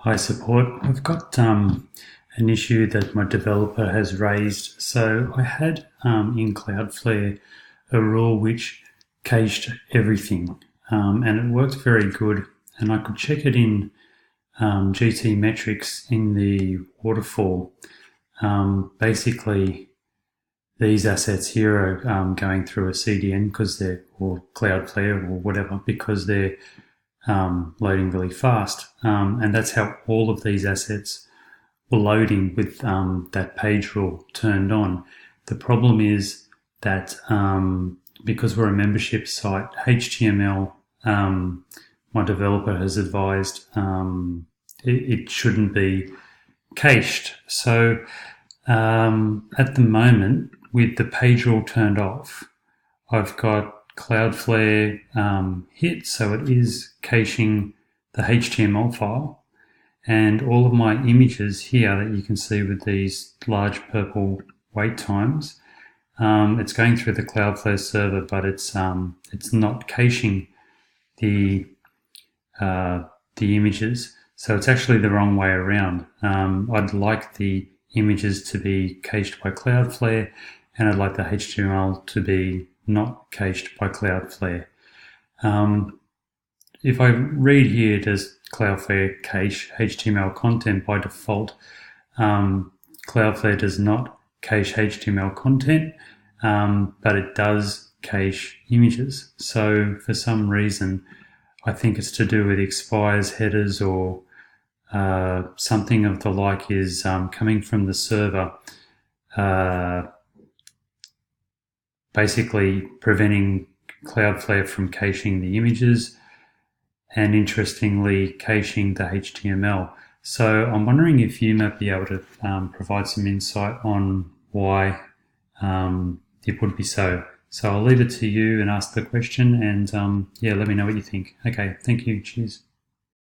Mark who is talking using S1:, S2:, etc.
S1: Hi, support. I've got an issue that my developer has raised. So I had in Cloudflare a rule which cached everything, and it worked very good. And I could check it in GTmetrix in the waterfall. Basically, these assets here are going through a CDN because they're, or Cloudflare or whatever, because they're loading really fast. And that's how all of these assets were loading with that page rule turned on. The problem is that because we're a membership site, HTML, my developer has advised it shouldn't be cached. So at the moment, with the page rule turned off, I've got Cloudflare hit, so it is caching the HTML file, and all of my images here that you can see with these large purple wait times, it's going through the Cloudflare server, but it's not caching the images. So it's actually the wrong way around. I'd like the images to be cached by Cloudflare, and I'd like the HTML to be not cached by Cloudflare. If I read here, does Cloudflare cache HTML content by default? Cloudflare does not cache HTML content, but it does cache images. So for some reason, I think it's to do with expires headers or something of the like is coming from the server, basically preventing Cloudflare from caching the images and, interestingly, caching the HTML. So I'm wondering if you might be able to provide some insight on why it would be so. So I'll leave it to you and ask the question, and let me know what you think. Okay, thank you. Cheers.